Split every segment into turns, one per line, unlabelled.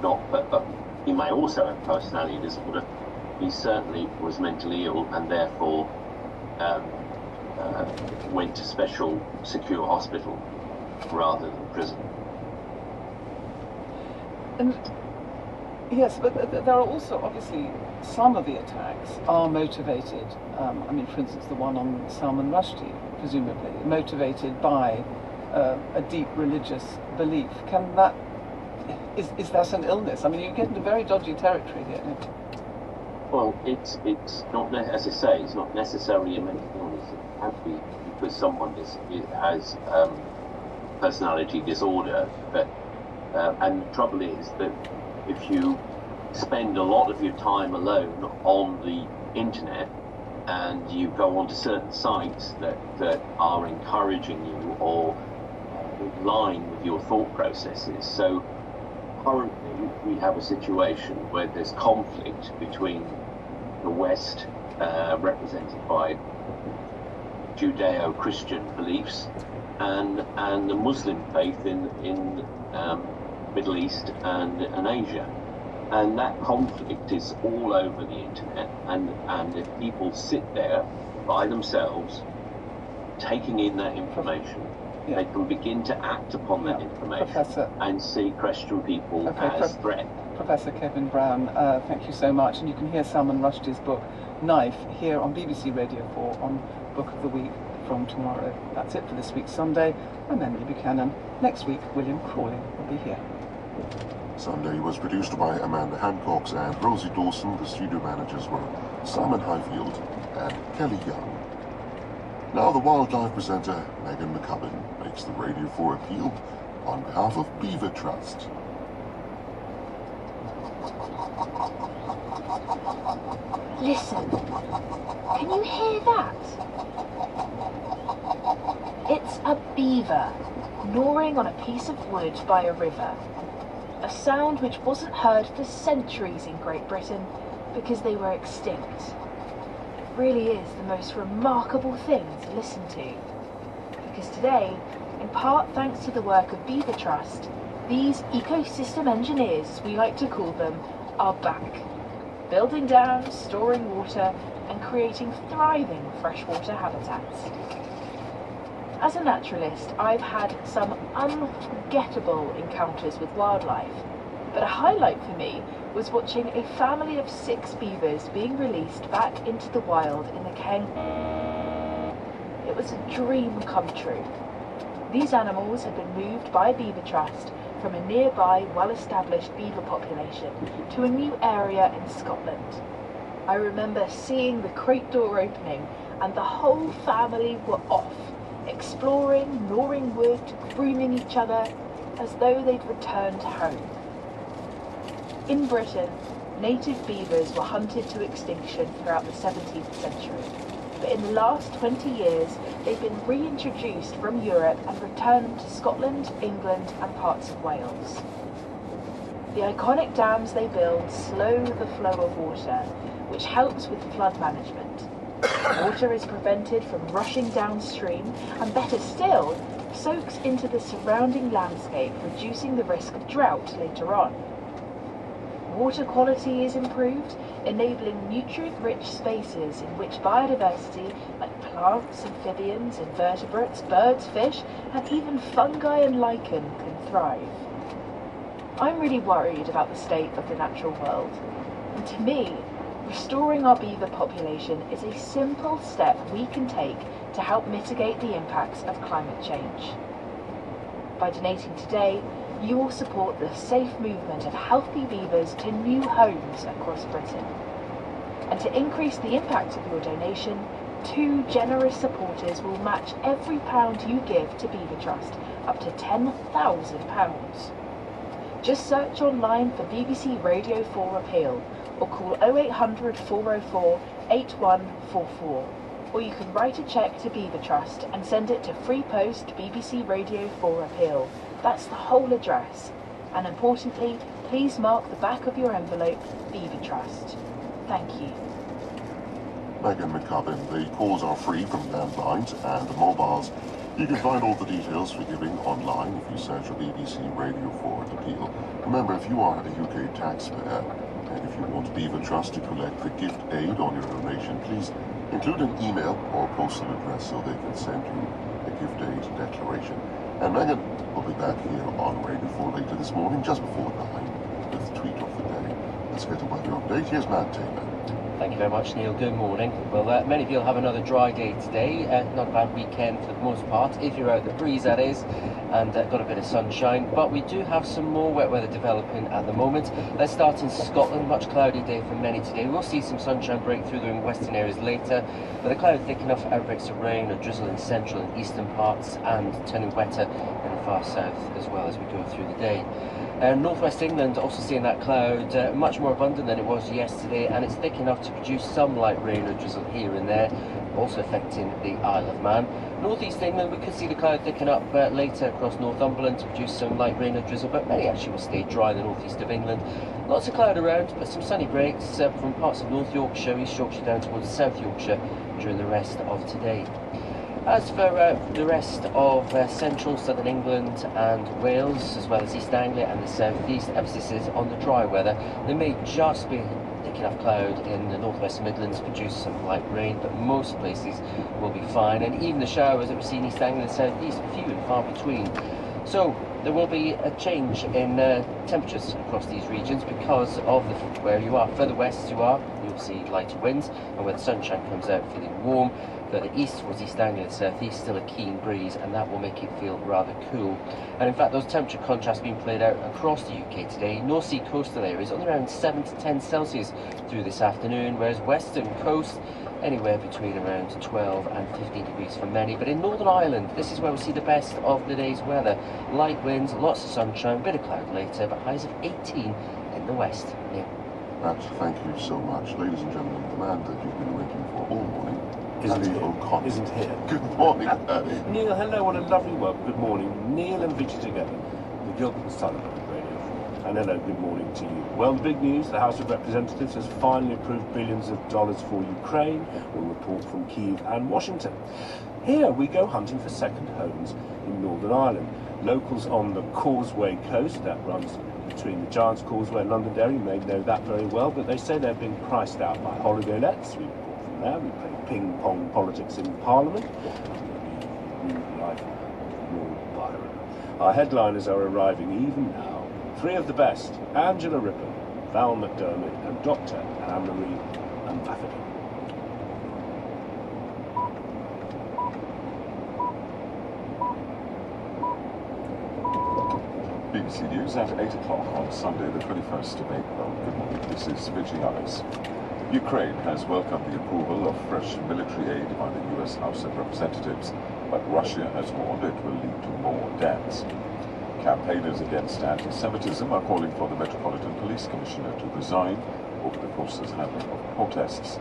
but he may also have personality disorder. He certainly was mentally ill and therefore went to special secure hospital rather than prison.
And yes, but there are also obviously some of the attacks are motivated. I mean, for instance, the one on Salman Rushdie, presumably motivated by a deep religious belief. Can that is that an illness? I mean, you get into very dodgy territory here.
Well, it's not, as I say, it's not necessarily a mental illness. It can be because someone has personality disorder. But and the trouble is that if you spend a lot of your time alone on the internet and you go onto certain sites that are encouraging you or in line with your thought processes. So currently we have a situation where there's conflict between the West, represented by Judeo-Christian beliefs, and the Muslim faith in Middle East and Asia. And that conflict is all over the internet, and if people sit there by themselves taking in that information, they can begin to act upon that information and see Christian people as threat.
Professor Kevin Brown, thank you so much. And you can hear Salman Rushdie's book, Knife, here on BBC Radio 4 on Book of the Week from tomorrow. That's it for this week's Sunday. I'm Emily Buchanan. Next week, William Crawley will be here.
Sunday was produced by Amanda Hancox and Rosie Dawson. The studio managers were Simon Highfield and Kelly Young. Now the wildlife presenter, Megan McCubbin, makes the Radio 4 appeal on behalf of Beaver Trust.
Listen, can you hear that? It's a beaver gnawing on a piece of wood by a river. A sound which wasn't heard for centuries in Great Britain because they were extinct. It really is the most remarkable thing to listen to. Because today, in part thanks to the work of Beaver Trust, these ecosystem engineers, as we like to call them, are back. Building dams, storing water, and creating thriving freshwater habitats. As a naturalist, I've had some unforgettable encounters with wildlife, but a highlight for me was watching a family of 6 beavers being released back into the wild in the Keng. It was a dream come true. These animals had been moved by Beaver Trust from a nearby well-established beaver population to a new area in Scotland. I remember seeing the crate door opening and the whole family were off, exploring, gnawing wood, grooming each other, as though they'd returned home. In Britain, native beavers were hunted to extinction throughout the 17th century, but in the last 20 years they've been reintroduced from Europe and returned to Scotland, England and parts of Wales. The iconic dams they build slow the flow of water, which helps with flood management. Water is prevented from rushing downstream and, better still, soaks into the surrounding landscape, reducing the risk of drought later on. Water quality is improved, enabling nutrient-rich spaces in which biodiversity like plants, amphibians, invertebrates, birds, fish, and even fungi and lichen can thrive. I'm really worried about the state of the natural world, and to me, restoring our beaver population is a simple step we can take to help mitigate the impacts of climate change. By donating today, you will support the safe movement of healthy beavers to new homes across Britain. And to increase the impact of your donation, 2 generous supporters will match every £1 you give to Beaver Trust, up to £10,000. Just search online for BBC Radio 4 Appeal, or call 0800 404 8144, or you can write a cheque to Beaver Trust and send it to Free Post BBC Radio 4 Appeal. That's the whole address. And importantly, please mark the back of your envelope Beaver Trust. Thank you.
Megan McCubbin, the calls are free from landlines and mobiles. You can find all the details for giving online if you search for BBC Radio Forward Appeal. Remember, if you are a UK taxpayer, and if you want Beaver Trust to collect the gift aid on your donation, please include an email or postal address so they can send you a gift aid declaration. And Megan will be back here on Radio 4 later this morning, just before 9, with Tweet of the Day. Let's get a weather update. Here's Matt Taylor.
Thank you very much, Neil. Good morning. Well, many of you will have another dry day today. Not a bad weekend for the most part, if you're out the breeze, that is, and got a bit of sunshine. But we do have some more wet weather developing at the moment. Let's start in Scotland. Much cloudy day for many today. We'll see some sunshine break through in western areas later, but the cloud thick enough for outbreaks of rain or drizzle in central and eastern parts, and turning wetter in the far south as well as we go through the day. Northwest England also seeing that cloud much more abundant than it was yesterday, and it's thick enough to produce some light rain or drizzle here and there, also affecting the Isle of Man. Northeast England, we could see the cloud thicken up later across Northumberland to produce some light rain or drizzle, but many actually will stay dry in the northeast of England. Lots of cloud around, but some sunny breaks from parts of North Yorkshire, East Yorkshire down towards South Yorkshire during the rest of today. As for the rest of central southern England and Wales, as well as East Anglia and the southeast, emphasis is on the dry weather. There may just be thick enough cloud in the northwest Midlands to produce some light rain, but most places will be fine. And even the showers that we see in East Anglia and the southeast, few and far between. So there will be a change in temperatures across these regions because of where you are. Further west you are, you'll see lighter winds, and where the sunshine comes out, feeling warm. Further east towards East Anglia and southeast, still a keen breeze, and that will make it feel rather cool. And in fact, those temperature contrasts being played out across the UK today. North Sea coastal areas only around 7 to 10 Celsius through this afternoon, whereas western coast anywhere between around 12 and 15 degrees for many. But in Northern Ireland, this is where we see the best of the day's weather. Light winds, lots of sunshine, a bit of cloud later, but highs of 18 in the west. Yeah.
Matt, thank you so much. Ladies and gentlemen, the man that you've been waiting for all morning
isn't here.
Good morning, Paddy.
Neil, hello, what a lovely welcome. Good morning. Neil and Vicky together, the Gilbert and Sullivan Radio 4. And hello, good morning to you. Well, the big news, the House of Representatives has finally approved billions of dollars for Ukraine. We'll report from Kyiv and Washington. Here we go hunting for second homes in Northern Ireland. Locals on the Causeway coast, that runs between the Giant's Causeway and Londonderry, may know that very well, but they say they're being priced out by holiday lets. We report from there. We play ping-pong politics in Parliament. Life of Lord Byron. Our headliners are arriving even now. Three of the best: Angela Rippon, Val McDermott, and Dr. Anne-Marie Mbaffady.
BBC News at 8 o'clock on Sunday, the 21st of April. Good morning, this is Vijay Ellis. Ukraine has welcomed the approval of fresh military aid by the US House of Representatives, but Russia has warned it will lead to more deaths. Campaigners against anti-Semitism are calling for the Metropolitan Police Commissioner to resign over the force's handling of protests.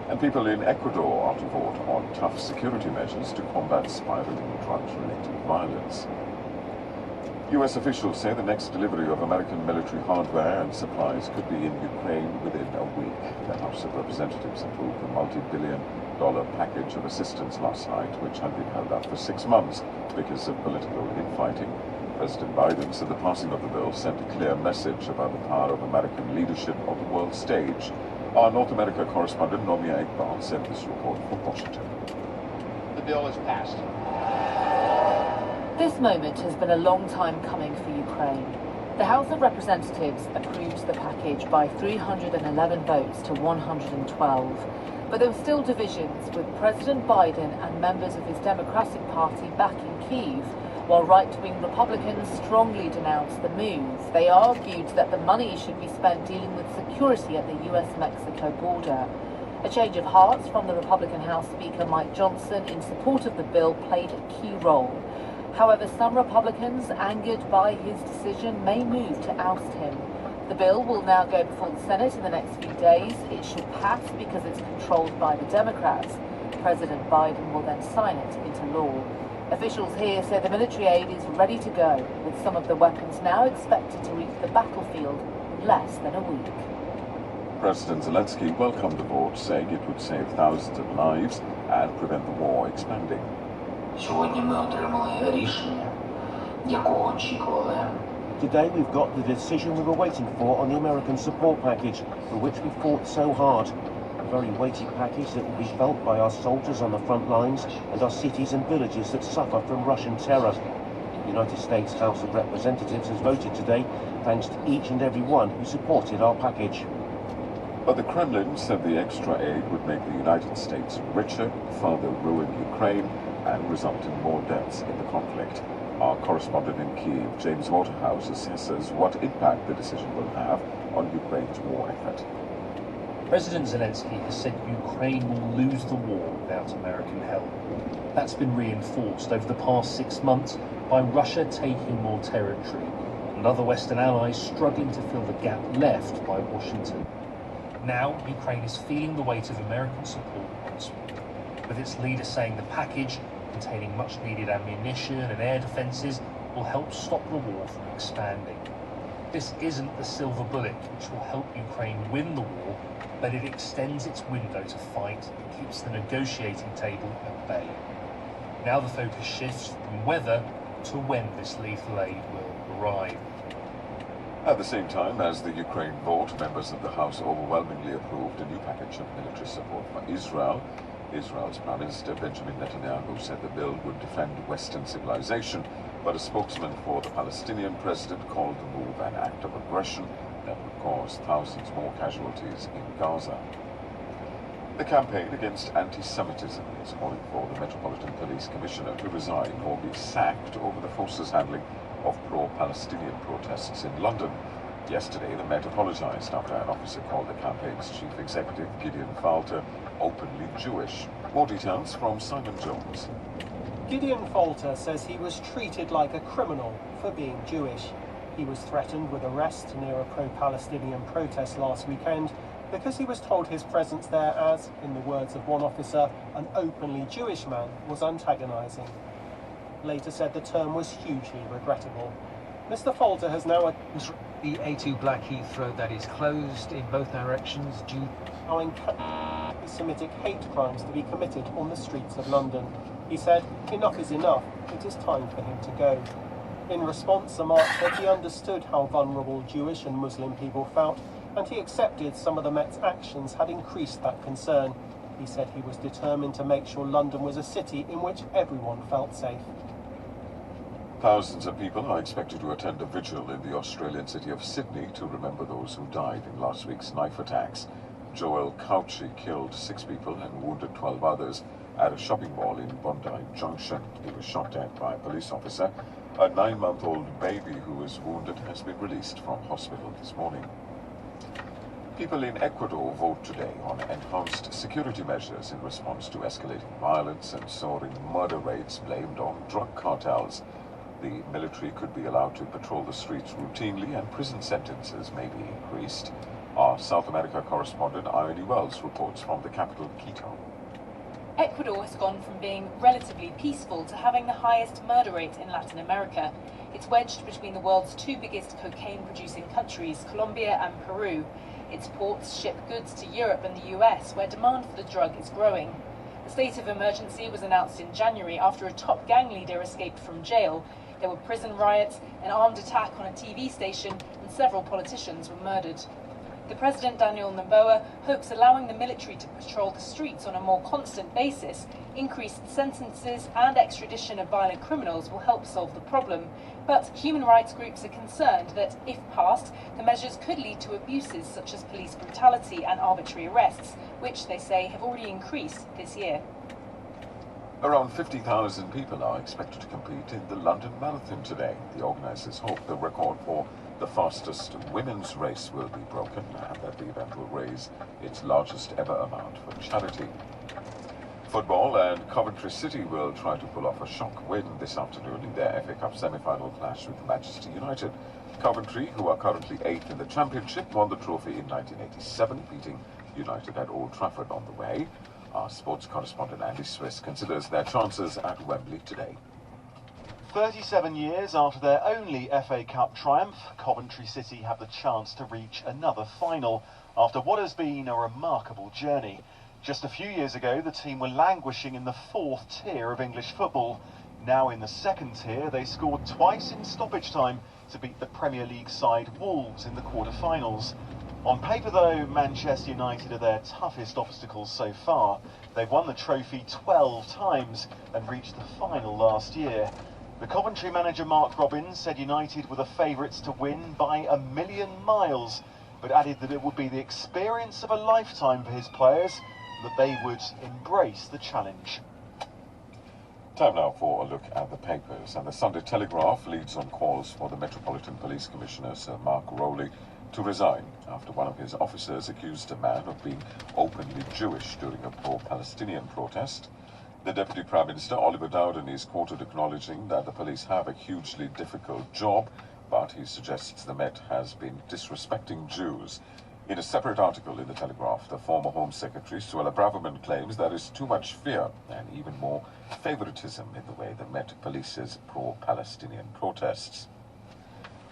And people in Ecuador are to vote on tough security measures to combat spiraling drugs-related violence. US officials say the next delivery of American military hardware and supplies could be in Ukraine within a week. The House of Representatives approved a multi-billion-dollar package of assistance last night, which had been held up for 6 months because of political infighting. President Biden said the passing of the bill sent a clear message about the power of American leadership on the world stage. Our North America correspondent, Nomia Iqbal, sent this report from Washington.
The bill is passed.
This moment has been a long time coming for Ukraine. The House of Representatives approved the package by 311 votes to 112. But there were still divisions, with President Biden and members of his Democratic Party backing Kyiv, while right-wing Republicans strongly denounced the move. They argued that the money should be spent dealing with security at the US-Mexico border. A change of hearts from the Republican House Speaker Mike Johnson in support of the bill played a key role. However, some Republicans, angered by his decision, may move to oust him. The bill will now go before the Senate in the next few days. It should pass because it's controlled by the Democrats. President Biden will then sign it into law. Officials here say the military aid is ready to go, with some of the weapons now expected to reach the battlefield in less than a week.
President Zelensky welcomed the vote, saying it would save thousands of lives and prevent the war expanding.
Сьогодні ми отримали рішення, якого очікували.
Today we've got the decision we were waiting for on the American support package, for which we fought so hard. A very weighty package that will be felt by our soldiers on the front lines and our cities and villages that suffer from Russian terror. The United States House of Representatives has voted today, thanks to each and every one who supported our package.
But the Kremlin said the extra aid would make the United States richer, further ruin Ukraine, and result in more deaths in the conflict. Our correspondent in Kyiv, James Waterhouse, assesses what impact the decision will have on Ukraine's war effort.
President Zelensky has said Ukraine will lose the war without American help. That's been reinforced over the past 6 months by Russia taking more territory and other Western allies struggling to fill the gap left by Washington. Now, Ukraine is feeling the weight of American support once more, with its leader saying the package, containing much-needed ammunition and air defences, will help stop the war from expanding. This isn't the silver bullet which will help Ukraine win the war, but it extends its window to fight and keeps the negotiating table at bay. Now the focus shifts from whether to when this lethal aid will arrive.
At the same time as the Ukraine vote, members of the House overwhelmingly approved a new package of military support for Israel. Israel's Prime Minister Benjamin Netanyahu said the bill would defend Western civilization, but a spokesman for the Palestinian president called the move an act of aggression that would cause thousands more casualties in Gaza. The campaign against anti-Semitism is calling for the Metropolitan Police Commissioner to resign or be sacked over the force's handling of pro-Palestinian protests in London. Yesterday, the Met apologized after an officer called the campaign's chief executive, Gideon Falter, openly Jewish. More details from Simon Jones.
Gideon Falter says he was treated like a criminal for being Jewish. He was threatened with arrest near a pro-Palestinian protest last weekend because he was told his presence there as, in the words of one officer, an openly Jewish man was antagonizing. Later said the term was hugely regrettable. Mr. Falter has now
the A2 Black Heathrow that is closed in both directions due
allowing anti-Semitic hate crimes to be committed on the streets of London. He said, "Enough is enough, it is time for him to go." In response, Amark said he understood how vulnerable Jewish and Muslim people felt, and he accepted some of the Met's actions had increased that concern. He said he was determined to make sure London was a city in which everyone felt safe.
Thousands of people are expected to attend a vigil in the Australian city of Sydney to remember those who died in last week's knife attacks. Joel Cauchi killed 6 people and wounded 12 others at a shopping mall in Bondi Junction. He was shot at by a police officer. A 9-month-old baby who was wounded has been released from hospital this morning. People in Ecuador vote today on enhanced security measures in response to escalating violence and soaring murder rates blamed on drug cartels. The military could be allowed to patrol the streets routinely and prison sentences may be increased. Our South America correspondent Ione Wells reports from the capital, Quito.
Ecuador has gone from being relatively peaceful to having the highest murder rate in Latin America. It's wedged between the world's 2 biggest cocaine-producing countries, Colombia and Peru. Its ports ship goods to Europe and the US, where demand for the drug is growing. The state of emergency was announced in January after a top gang leader escaped from jail. There were prison riots, an armed attack on a TV station, and several politicians were murdered. The President Daniel Noboa hopes allowing the military to patrol the streets on a more constant basis, increased sentences and extradition of violent criminals will help solve the problem. But human rights groups are concerned that, if passed, the measures could lead to abuses such as police brutality and arbitrary arrests, which they say have already increased this year.
Around 50,000 people are expected to compete in the London Marathon today. The organisers hope the record for the fastest women's race will be broken and that the event will raise its largest ever amount for charity. Football and Coventry City will try to pull off a shock win this afternoon in their FA Cup semi-final clash with Manchester United. Coventry, who are currently 8th in the Championship, won the trophy in 1987, beating United at Old Trafford on the way. Our sports correspondent Andy Swiss considers their chances at Wembley today.
37 years after their only FA Cup triumph, Coventry City have the chance to reach another final after what has been a remarkable journey. Just a few years ago, the team were languishing in the 4th tier of English football. Now in the 2nd tier, they scored twice in stoppage time to beat the Premier League side Wolves in the quarter-finals. On paper though, Manchester United are their toughest obstacles so far. They've won the trophy 12 times and reached the final last year. The Coventry manager Mark Robins said United were the favourites to win by a million miles, but added that it would be the experience of a lifetime for his players, that they would embrace the challenge.
Time now for a look at the papers, and the Sunday Telegraph leads on calls for the Metropolitan Police Commissioner, Sir Mark Rowley, to resign after one of his officers accused a man of being openly Jewish during a pro-Palestinian protest. The Deputy Prime Minister, Oliver Dowden, is quoted acknowledging that the police have a hugely difficult job, but he suggests the Met has been disrespecting Jews. In a separate article in the Telegraph, the former Home Secretary, Suella Braverman, claims there is too much fear and even more favoritism in the way the Met polices pro-Palestinian protests.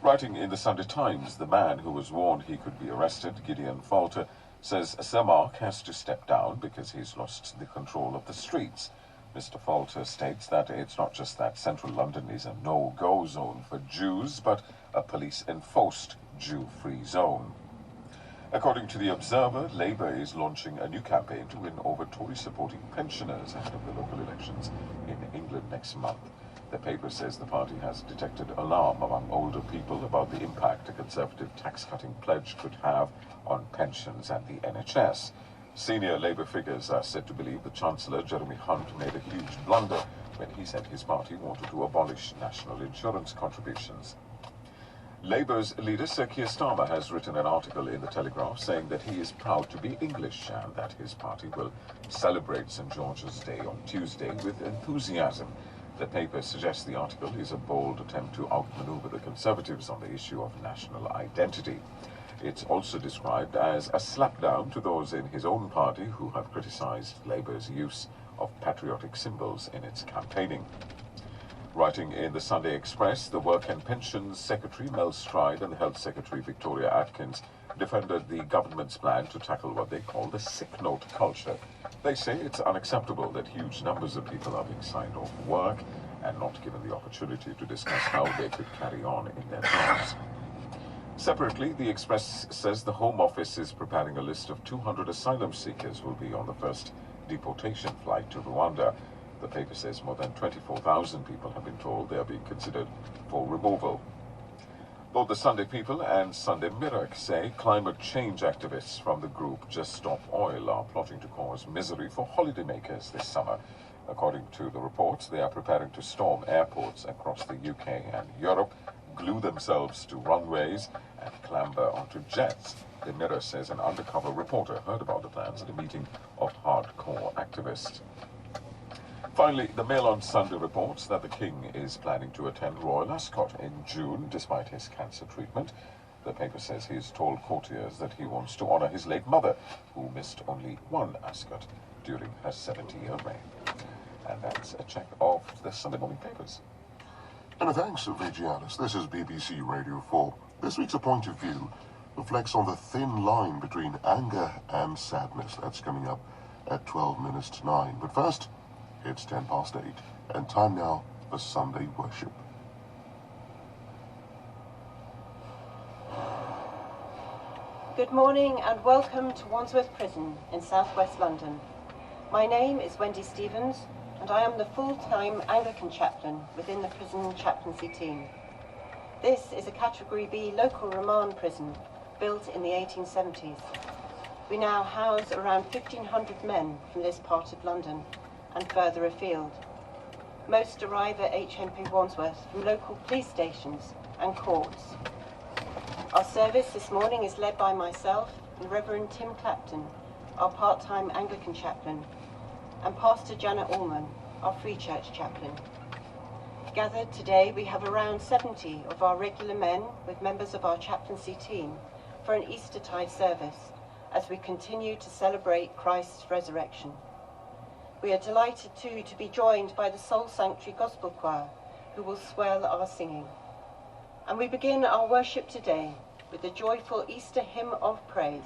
Writing in the Sunday Times, the man who was warned he could be arrested, Gideon Falter, says Sir Mark has to step down because he's lost the control of the streets. Mr. Falter states that it's not just that central London is a no-go zone for Jews, but a police-enforced Jew-free zone. According to The Observer, Labour is launching a new campaign to win over Tory-supporting pensioners ahead of the local elections in England next month. The paper says the party has detected alarm among older people about the impact a Conservative tax-cutting pledge could have on pensions and the NHS. Senior Labour figures are said to believe the Chancellor, Jeremy Hunt, made a huge blunder when he said his party wanted to abolish national insurance contributions. Labour's leader, Sir Keir Starmer, has written an article in the Telegraph saying that he is proud to be English and that his party will celebrate St George's Day on Tuesday with enthusiasm. The paper suggests the article is a bold attempt to outmaneuver the Conservatives on the issue of national identity. It's also described as a slapdown to those in his own party who have criticised Labour's use of patriotic symbols in its campaigning. Writing in the Sunday Express, the Work and Pensions Secretary Mel Stride and the Health Secretary Victoria Atkins defended the government's plan to tackle what they call the sick note culture. They say it's unacceptable that huge numbers of people are being signed off work and not given the opportunity to discuss how they could carry on in their jobs. Separately, the Express says the Home Office is preparing a list of 200 asylum seekers who will be on the first deportation flight to Rwanda. The paper says more than 24,000 people have been told they are being considered for removal. Both the Sunday People and Sunday Mirror say climate change activists from the group Just Stop Oil are plotting to cause misery for holidaymakers this summer. According to the reports, they are preparing to storm airports across the UK and Europe, glue themselves to runways, and clamber onto jets. The Mirror says an undercover reporter heard about the plans at a meeting of hardcore activists. Finally, the Mail on Sunday reports that the King is planning to attend Royal Ascot in June despite his cancer treatment. The paper says he's told courtiers that he wants to honour his late mother, who missed only one Ascot during her 70-year reign. And that's a check of the Sunday morning papers.
And thanks, Vigialis. This is BBC Radio 4. This week's A Point of View reflects on the thin line between anger and sadness. That's coming up at 12 minutes to 9. But first, it's 10 past 8, and time now for Sunday worship.
Good morning and welcome to Wandsworth Prison in southwest London. My name is Wendy Stevens and I am the full-time Anglican chaplain within the prison chaplaincy team. This is a Category B local remand prison built in the 1870s. We now house around 1,500 men from this part of London and further afield. Most arrive at HMP Wandsworth from local police stations and courts. Our service this morning is led by myself and Reverend Tim Clapton, our part-time Anglican chaplain, and Pastor Janet Allman, our Free Church chaplain. Gathered today, we have around 70 of our regular men with members of our chaplaincy team for an Eastertide service as we continue to celebrate Christ's resurrection. We are delighted too to be joined by the Soul Sanctuary Gospel Choir, who will swell our singing. And we begin our worship today with the joyful Easter hymn of praise,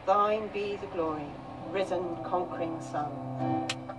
Thine be the glory. risen, conquering sun.